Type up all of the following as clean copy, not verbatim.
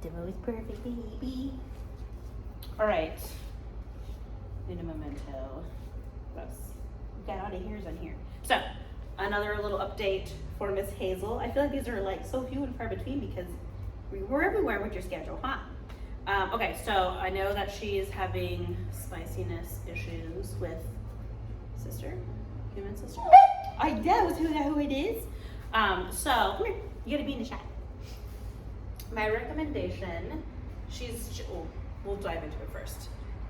Devo is perfect, baby. All right. Need a memento. Gross. Got all the hairs on here. So, another little update for Miss Hazel. I feel like these are like so few and far between because we're everywhere with your schedule, huh? Okay, so I know that she is having spiciness issues with sister, human sister. I know who it is. So come here. You gotta be in the shot. My recommendation, we'll dive into it first.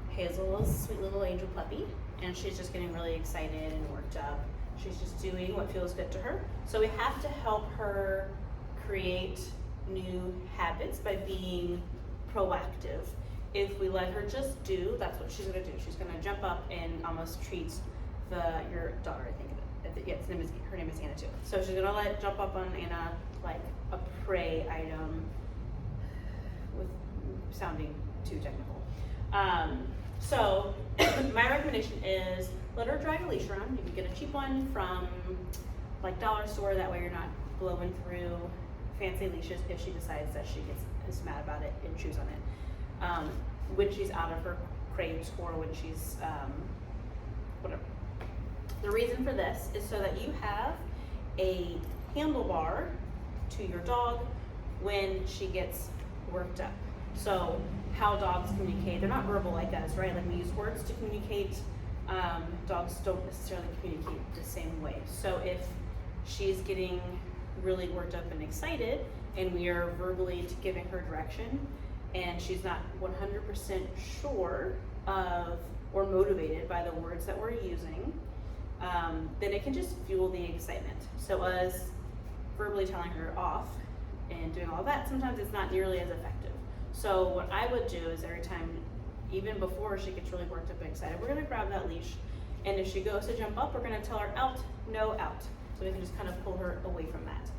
Hazel is a sweet little angel puppy, and she's just getting really excited and worked up. She's just doing what feels good to her. So we have to help her create new habits by being proactive. If we let her just do, that's what she's gonna do. She's gonna jump up and almost treat your daughter, I think. Yeah, her name is Anna too. So she's gonna jump up on Anna like a prey item, with sounding too technical. So my recommendation is let her drag a leash around. You can get a cheap one from like dollar store. That way you're not blowing through fancy leashes if she decides that is mad about it and chews on it. When she's out of her crates or when she's whatever. The reason for this is so that you have a handlebar to your dog when she gets worked up. So how dogs communicate, they're not verbal like us, right? Like we use words to communicate. Dogs don't necessarily communicate the same way. So if she's getting really worked up and excited and we are verbally giving her direction and she's not 100% sure of or motivated by the words that we're using, then it can just fuel the excitement. So us verbally telling her off and doing all that, sometimes it's not nearly as effective. So what I would do is every time, even before she gets really worked up and excited, we're gonna grab that leash, and if she goes to jump up, we're gonna tell her out, no out. So we can just kind of pull her away from that.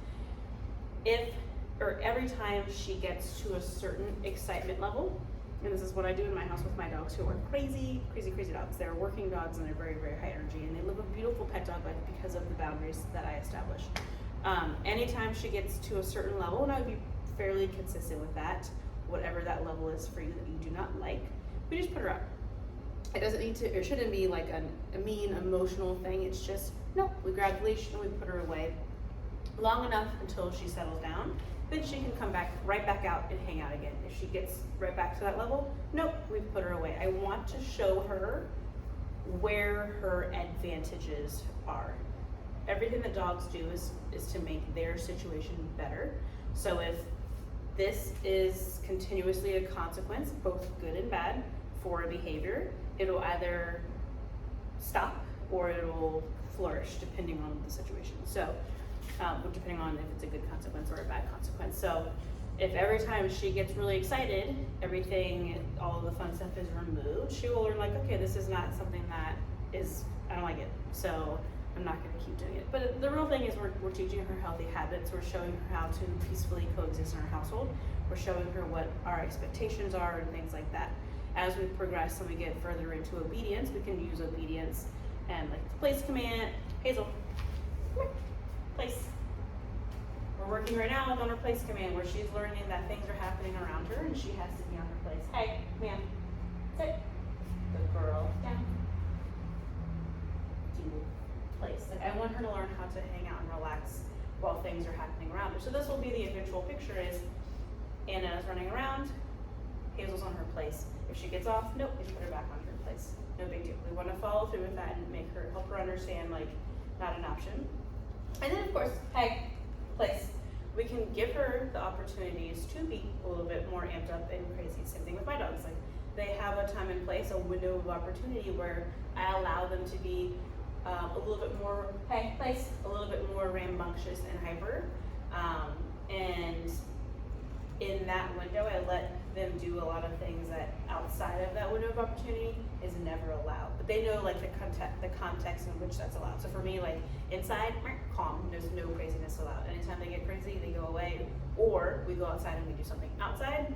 Every time she gets to a certain excitement level, and this is what I do in my house with my dogs who are crazy, crazy, crazy dogs. They're working dogs and they're very, very high energy, and they live a beautiful pet dog life because of the boundaries that I establish. Anytime she gets to a certain level, and I would be fairly consistent with that, whatever that level is for you that you do not like, we just put her up. It doesn't need to, it shouldn't be like a mean emotional thing. It's just, no, we grab the leash and we put her away long enough until she settles down. Then she can come right back out and hang out again. If she gets right back to that level, nope, we've put her away. I want to show her where her advantages are. Everything that dogs do is to make their situation better. So if this is continuously a consequence, both good and bad, for a behavior, it'll either stop or it'll flourish depending on the situation. So depending on if it's a good consequence or a bad consequence. So if every time she gets really excited, all of the fun stuff is removed, she will learn like, okay, this is not something that I don't like it. So I'm not gonna keep doing it. But the real thing is we're teaching her healthy habits. We're showing her how to peacefully coexist in our household. We're showing her what our expectations are and things like that. As we progress and we get further into obedience, we can use obedience and like the place command. Hazel, come here. Place. We're working right now on her place command where she's learning that things are happening around her and she has to be on her place. Hey, ma'am, sit. Good girl. Down. Place. Like I want her to learn how to hang out and relax while things are happening around her. So this will be the eventual picture is Anna is running around, Hazel's on her place. If she gets off, nope, we put her back on her place. No big deal. We want to follow through with that and help her understand like not an option. And then of course, hey, place. We can give her the opportunities to be a little bit more amped up and crazy. Same thing with my dogs. Like they have a time and place, a window of opportunity where I allow them to be a little bit more, hey, place, a little bit more rambunctious and hyper. And in that window, I let them do a lot of things that outside of that window of opportunity is never allowed. But they know like the context in which that's allowed. So for me, like inside, calm, there's no craziness allowed. Anytime they get crazy, they go away, or we go outside and we do something. Outside,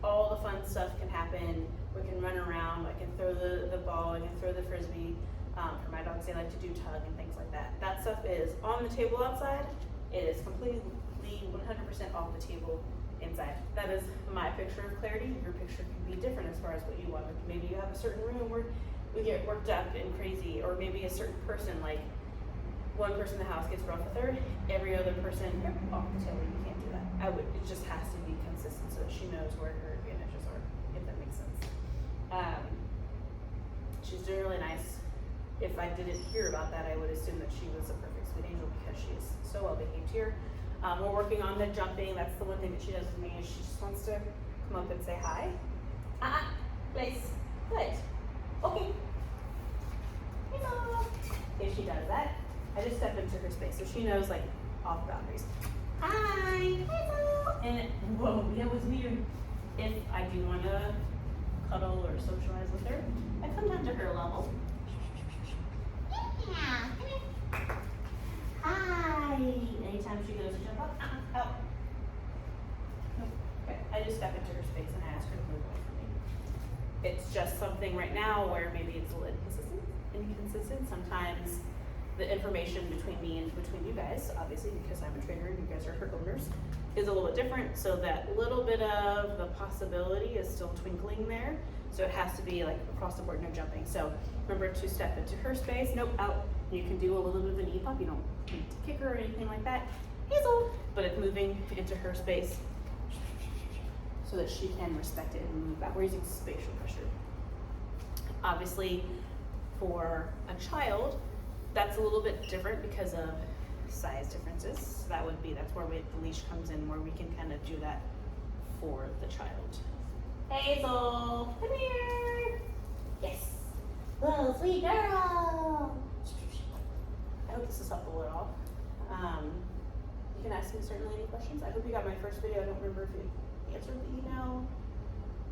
all the fun stuff can happen. We can run around, I can throw the ball, I can throw the frisbee. For my dogs, they like to do tug and things like that. That stuff is on the table outside. It is completely 100% off the table inside. That is my picture of clarity. Your picture can be different as far as what you want. Like maybe you have a certain room where we get worked up and crazy, or maybe a certain person, like one person in the house gets rough with her, every other person, off the table, you can't do that. It just has to be consistent so that she knows where her advantages are, if that makes sense. She's doing really nice. If I didn't hear about that, I would assume that she was a perfect sweet angel because she is so well behaved here. We're working on the jumping. That's the one thing that she does with me is she just wants to come up and say hi. Place. Good. Okay. Hello. If she does that, I just step into her space so she knows like all the boundaries. Hi. Hello. And whoa, that was weird. If I do want to cuddle or socialize with her, I come down to her level. Yeah. Hi. Anytime she goes to jump up, out. Nope. Okay. I just step into her space and I ask her to move away from me. It's just something right now where maybe it's a little inconsistent. Sometimes the information between me and between you guys, obviously because I'm a trainer and you guys are her owners, is a little bit different. So that little bit of the possibility is still twinkling there. So it has to be like across the board, no jumping. So remember to step into her space. Nope, out. You can do a little bit of an e-pop. You don't need to kick her or anything like that. Hazel, but it's moving into her space so that she can respect it and move back. We're using spatial pressure. Obviously, for a child, that's a little bit different because of size differences. That's where the leash comes in, where we can kind of do that for the child. Hazel, come here. Yes. Little sweet girl. I hope this is helpful at all. You can ask me certainly any questions. I hope you got my first video. I don't remember if you answered the email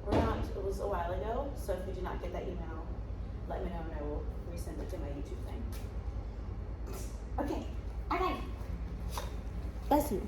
or not. It was a while ago. So if you did not get that email, let me know and I will resend it to my YouTube thing. Okay. All right. Bless you.